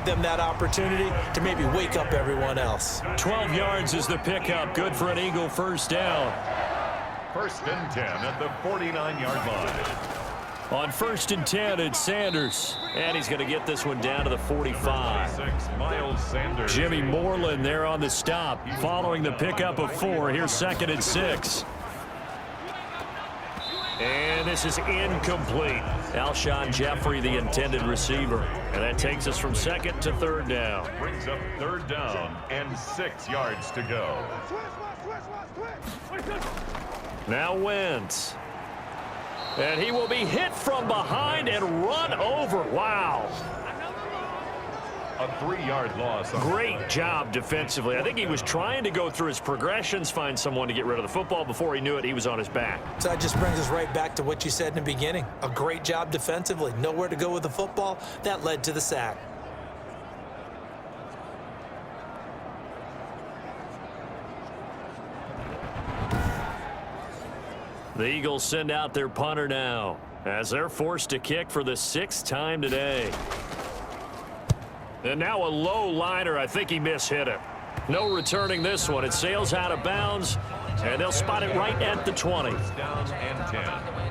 gave them that opportunity to maybe wake up everyone else. 12 yards is the pickup. Good for an Eagle first down. 1st and 10 at the 49-yard line. On 1st and 10, it's Sanders. And he's going to get this one down to the 45. Miles Sanders. Jimmy Moreland there on the stop. Following the pickup of 4, here's 2nd and 6. And this is incomplete. Alshon Jeffrey, the intended receiver. And that takes us from 2nd to 3rd down. Brings up 3rd down and 6 yards to go. Now Wentz. And he will be hit from behind and run over. Wow. A 3-yard loss. Great job defensively. I think he was trying to go through his progressions, find someone to get rid of the football. Before he knew it, he was on his back. So that just brings us right back to what you said in the beginning. A great job defensively. Nowhere to go with the football. That led to the sack. The Eagles send out their punter now as they're forced to kick for the 6th time today. And now a low liner. I think he mishit it. No returning this one. It sails out of bounds, and they'll spot it right at the 20. Down and 10.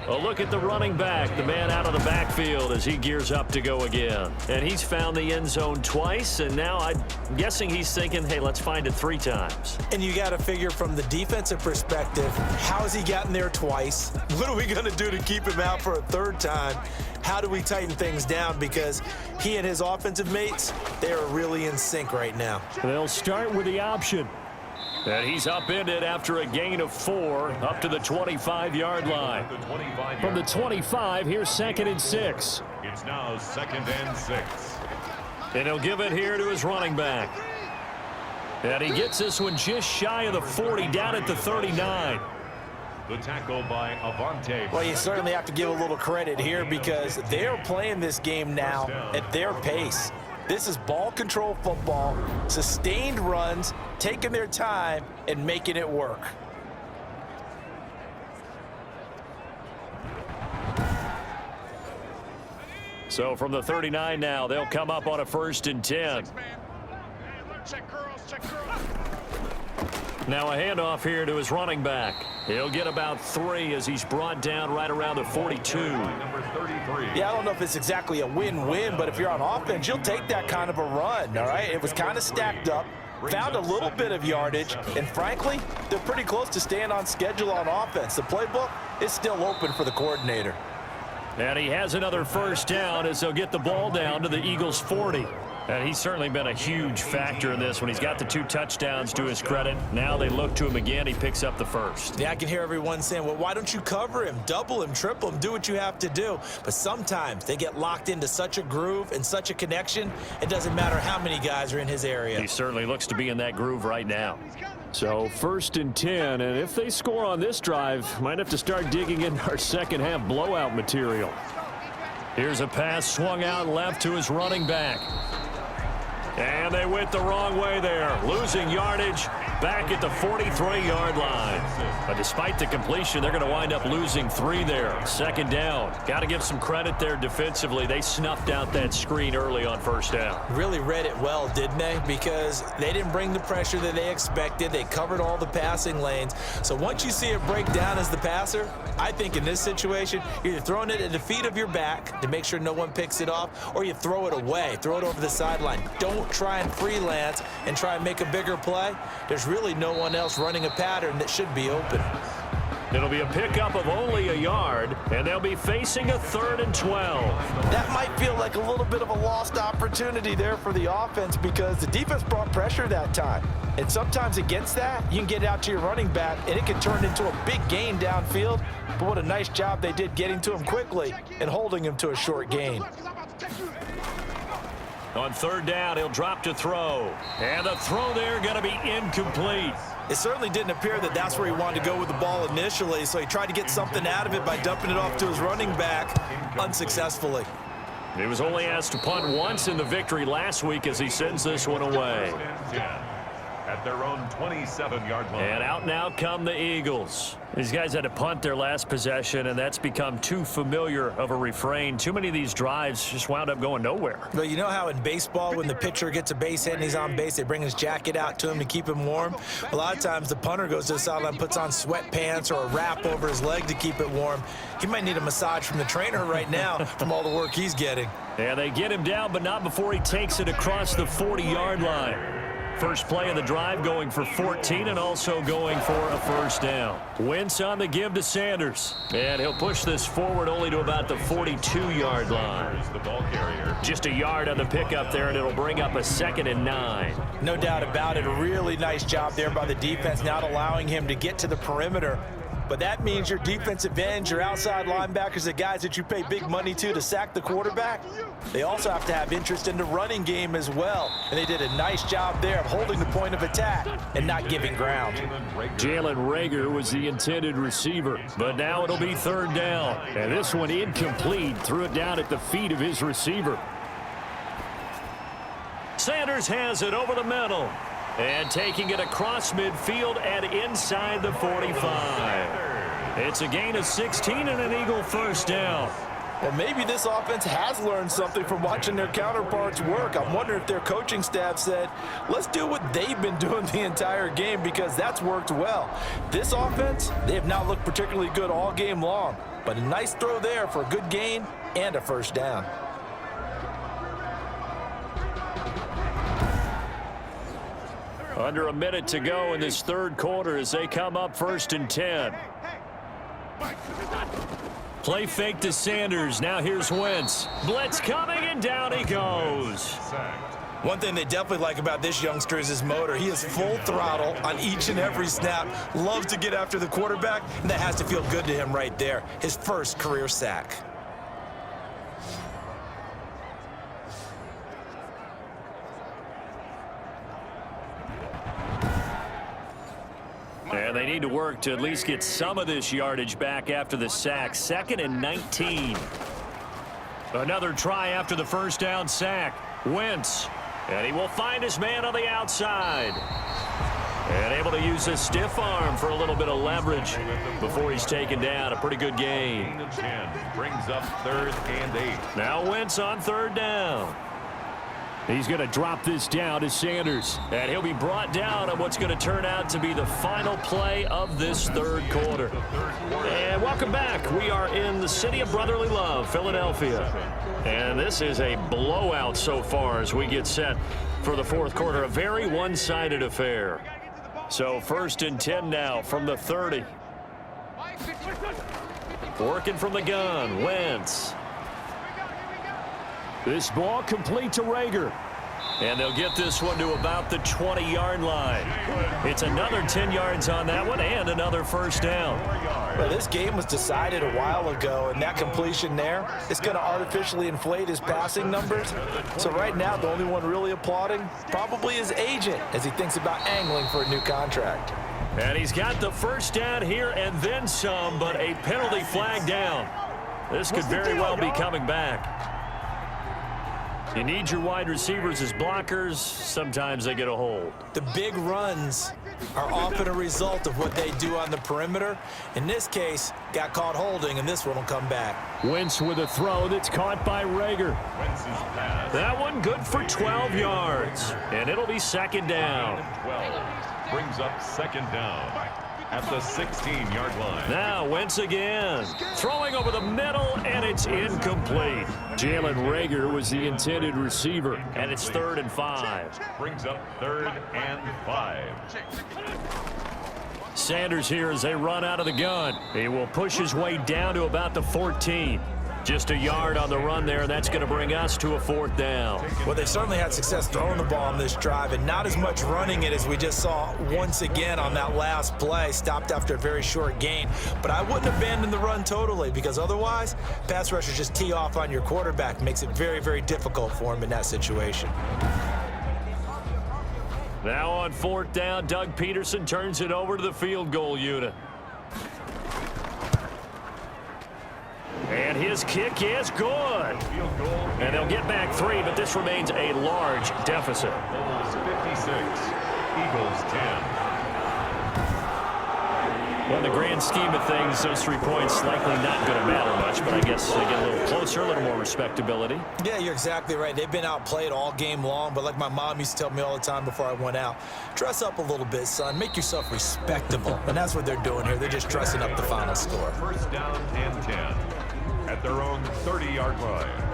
A look at the running back, the man out of the backfield as he gears up to go again. And he's found the end zone twice, and now I'm guessing he's thinking, hey, let's find it 3 times. And you got to figure from the defensive perspective, how has he gotten there twice? What are we going to do to keep him out for a 3rd time? How do we tighten things down? Because he and his offensive mates, they are really in sync right now. They'll start with the option. And he's upended after a gain of 4 up to the 25-yard line. From the 25, here's 2nd and 6. It's now 2nd and 6. And he'll give it here to his running back. And he gets this one just shy of the 40, down at the 39. The tackle by Avante. Well, you certainly have to give a little credit here because they're playing this game now at their pace. This is ball control football, sustained runs, taking their time and making it work. So from the 39 now, they'll come up on a 1st and 10. Now a handoff here to his running back. He'll get about 3 as he's brought down right around the 42. Number 33. Yeah, I don't know if it's exactly a win-win, but if you're on offense, you'll take that kind of a run, all right? It was kind of stacked up, found a little bit of yardage, and frankly, they're pretty close to staying on schedule on offense. The playbook is still open for the coordinator. And he has another 1st down as they'll get the ball down to the Eagles' 40. And he's certainly been a huge factor in this when he's got the 2 touchdowns to his credit. Now they look to him again. He picks up the 1st. Yeah, I can hear everyone saying, well, why don't you cover him, double him, triple him, do what you have to do. But sometimes they get locked into such a groove and such a connection, it doesn't matter how many guys are in his area. He certainly looks to be in that groove right now. So 1st and 10, and if they score on this drive, might have to start digging in our second half blowout material. Here's a pass swung out left to his running back. And they went the wrong way there, losing yardage back at the 43-yard line. But despite the completion, they're going to wind up losing 3 there. 2nd down. Got to give some credit there defensively. They snuffed out that screen early on 1st down. Really read it well, didn't they? Because they didn't bring the pressure that they expected. They covered all the passing lanes. So once you see it break down as the passer, I think in this situation, you're either throwing it at the feet of your back to make sure no one picks it off, or you throw it away, throw it over the sideline. Don't try and freelance and try and make a bigger play. There's really no one else running a pattern that should be open. It'll be a pickup of only a yard, and they'll be facing a 3rd and 12. That might feel like a little bit of a lost opportunity there for the offense because the defense brought pressure that time. And sometimes against that, you can get out to your running back, and it can turn into a big gain downfield. But what a nice job they did getting to him quickly and holding him to a short gain. On 3rd down, he'll drop to throw. And the throw there going to be incomplete. It certainly didn't appear that that's where he wanted to go with the ball initially, so he tried to get something out of it by dumping it off to his running back unsuccessfully. He was only asked to punt once in the victory last week as he sends this one away. at their own 27-yard line. And out now come the Eagles. These guys had to punt their last possession, and that's become too familiar of a refrain. Too many of these drives just wound up going nowhere. Well, you know how in baseball, when the pitcher gets a base hit and he's on base, they bring his jacket out to him to keep him warm? A lot of times the punter goes to the sideline, puts on sweatpants or a wrap over his leg to keep it warm. He might need a massage from the trainer right now from all the work he's getting. Yeah, they get him down, but not before he takes it across the 40-yard line. First play of the drive going for 14 and also going for a first down. Wentz on the give to Sanders. And he'll push this forward only to about the 42-yard line. The ball carrier. Just a yard on the pickup there, and it'll bring up a 2nd and 9. No doubt about it. A really nice job there by the defense, not allowing him to get to the perimeter. But that means your defensive ends, your outside linebackers, the guys that you pay big money to sack the quarterback, they also have to have interest in the running game as well. And they did a nice job there of holding the point of attack and not giving ground. Jalen Reagor was the intended receiver, but now it'll be 3rd down. And this one incomplete, threw it down at the feet of his receiver. Sanders has it over the middle. And taking it across midfield and inside the 45. It's a gain of 16 and an Eagle first down. Well, maybe this offense has learned something from watching their counterparts work. I'm wondering if their coaching staff said, let's do what they've been doing the entire game, because that's worked well. This offense, they have not looked particularly good all game long. But a nice throw there for a good gain and a first down. Under a minute to go in this 3rd quarter as they come up 1st and 10. Play fake to Sanders. Now here's Wentz. Blitz coming, and down he goes. One thing they definitely like about this youngster is his motor. He is full throttle on each and every snap. Loves to get after the quarterback, and that has to feel good to him right there. His first career sack. And they need to work to at least get some of this yardage back after the sack. 2nd and 19. Another try after the first down sack. Wentz. And he will find his man on the outside. And able to use his stiff arm for a little bit of leverage before he's taken down. A pretty good gain. Brings up 3rd and 8. Now Wentz on 3rd down. He's going to drop this down to Sanders. And he'll be brought down on what's going to turn out to be the final play of this 3rd quarter. And welcome back. We are in the city of brotherly love, Philadelphia. And this is a blowout so far as we get set for the 4th quarter. A very one-sided affair. So 1st and 10 now from the 30. Working from the gun, Wentz. This ball complete to Reagor. And they'll get this one to about the 20-yard line. It's another 10 yards on that one and another first down. Well, this game was decided a while ago, and that completion there is going to artificially inflate his passing numbers. So right now, the only one really applauding probably his agent as he thinks about angling for a new contract. And he's got the first down here and then some, but a penalty flag down. This could very well be coming back. You need your wide receivers as blockers. Sometimes they get a hold. The big runs are often a result of what they do on the perimeter. In this case, got caught holding, and this one will come back. Wentz with a throw that's caught by Reagor. That one good for 12 yards. And it'll be 2nd down. 12 brings up 2nd down at the 16-yard line. Now Wentz again. Throwing over the middle, and it's incomplete. Jalen Reagor was the intended receiver, and it's 3rd and 5. Brings up 3rd and 5. Sanders here as they run out of the gun. He will push his way down to about the 14. Just a yard on the run there, and that's going to bring us to a 4th down. Well, they've certainly had success throwing the ball on this drive, and not as much running it as we just saw once again on that last play. Stopped after a very short gain. But I wouldn't abandon the run totally, because otherwise, pass rushers just tee off on your quarterback. Makes it very, very difficult for him in that situation. Now on 4th down, Doug Peterson turns it over to the field goal unit. And his kick is good. And they'll get back 3, but this remains a large deficit. 56. Eagles 10. Well, in the grand scheme of things, those 3 points likely not going to matter much, but I guess they get a little closer, a little more respectability. Yeah, you're exactly right. They've been outplayed all game long, but like my mom used to tell me all the time before I went out, dress up a little bit, son. Make yourself respectable. And that's what they're doing here. They're just dressing up the final score. First down and 10 at their own 30-yard line.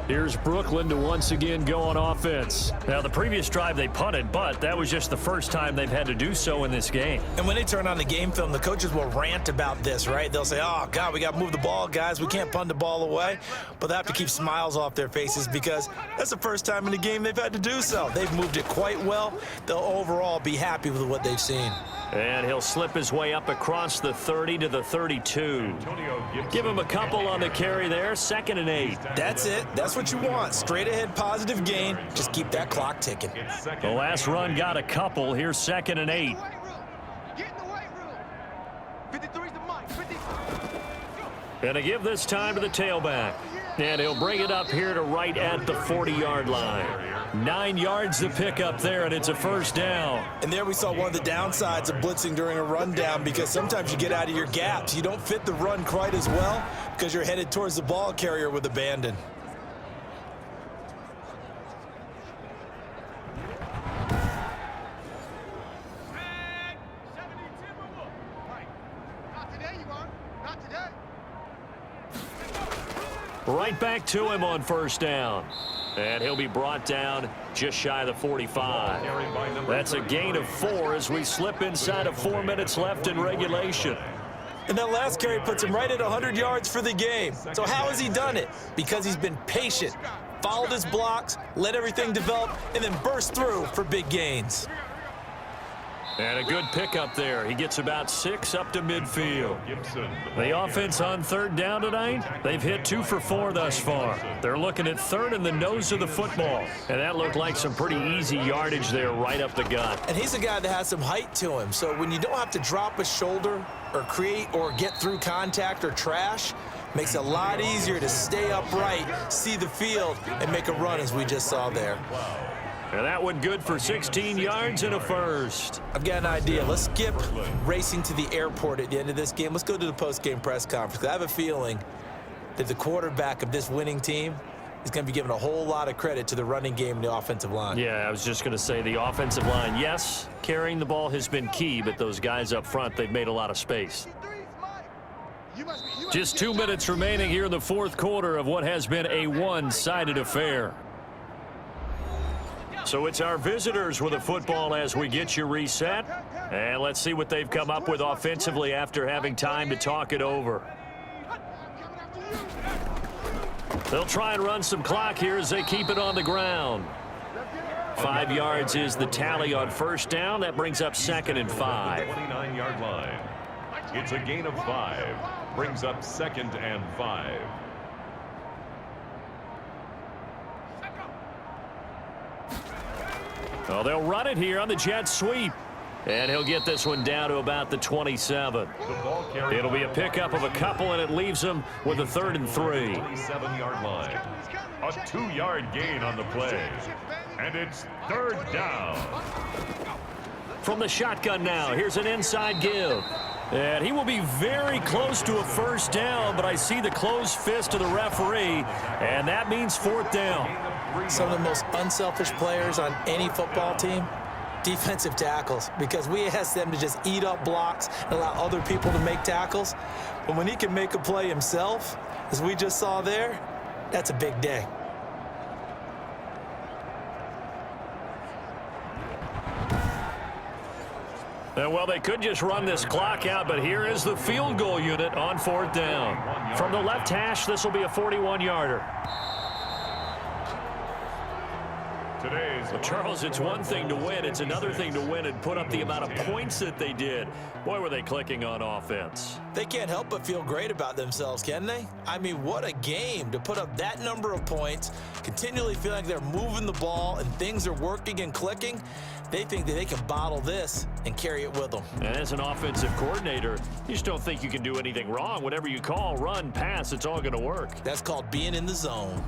Here's Brooklyn to once again go on offense. Now, the previous drive they punted, but that was just the first time they've had to do so in this game. And when they turn on the game film, the coaches will rant about this, right? They'll say, oh, God, we got to move the ball, guys. We can't punt the ball away. But they have to keep smiles off their faces because that's the first time in the game they've had to do so. They've moved it quite well. They'll overall be happy with what they've seen. And he'll slip his way up across the 30 to the 32. Give him a couple on the carry there. 2nd and 8. That's it. That's what you want. Straight ahead, positive gain. Just keep that clock ticking. The last run got a couple. Here's 2nd and 8. And to give this time to the tailback. And he'll bring it up here to right at the 40-yard line. 9 yards to pick up there, and it's a first down. And there we saw one of the downsides of blitzing during a rundown because sometimes you get out of your gaps. You don't fit the run quite as well because you're headed towards the ball carrier with abandon. Right back to him on first down. And he'll be brought down just shy of the 45. That's a gain of 4 as we slip inside of 4 minutes left in regulation. And that last carry puts him right at 100 yards for the game. So how has he done it? Because he's been patient, followed his blocks, let everything develop, and then burst through for big gains. And a good pickup there. He gets about 6 up to midfield. The offense on 3rd down tonight, they've hit 2 for 4 thus far. They're looking at 3rd in the nose of the football. And that looked like some pretty easy yardage there right up the gut. And he's a guy that has some height to him. So when you don't have to drop a shoulder or create or get through contact or trash, makes it a lot easier to stay upright, see the field, and make a run as we just saw there. And that one good for 16 yards and a first. I've got an idea. Let's skip racing to the airport at the end of this game. Let's go to the post-game press conference. I have a feeling that the quarterback of this winning team is going to be giving a whole lot of credit to the running game and the offensive line. Yeah, I was just going to say the offensive line, yes, carrying the ball has been key, but those guys up front, they've made a lot of space. Just 2 minutes remaining here in the 4th quarter of what has been a one-sided affair. So it's our visitors with the football as we get you reset. And let's see what they've come up with offensively after having time to talk it over. They'll try and run some clock here as they keep it on the ground. 5 yards is the tally on first down. That brings up 2nd and 5. 29-yard line. It's a gain of 5. Brings up 2nd and 5. Well, they'll run it here on the jet sweep. And he'll get this one down to about the 27. It'll be a pickup of a couple, and it leaves him with a 3rd and 3. 27-yard line. A 2-yard gain on the play. And it's 3rd down. From the shotgun now, here's an inside give. And he will be very close to a first down, but I see the closed fist of the referee, and that means 4th down. Some of the most unselfish players on any football team, defensive tackles, because we ask them to just eat up blocks and allow other people to make tackles. But when he can make a play himself, as we just saw there, that's a big day. Well, they could just run this clock out, but here is the field goal unit on 4th down. From the left hash, this will be a 41-yarder. Well, Charles, it's one thing to win. It's another thing to win and put up the amount of points that they did. Boy, were they clicking on offense. They can't help but feel great about themselves, can they? I mean, what a game to put up that number of points, continually feel like they're moving the ball and things are working and clicking. They think that they can bottle this and carry it with them. And as an offensive coordinator, you just don't think you can do anything wrong. Whatever you call, run, pass, it's all going to work. That's called being in the zone.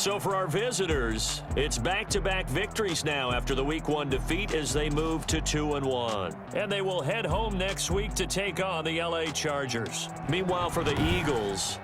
So for our visitors, it's back-to-back victories now after the Week 1 defeat as they move to 2-1. And they will head home next week to take on the LA Chargers. Meanwhile, for the Eagles,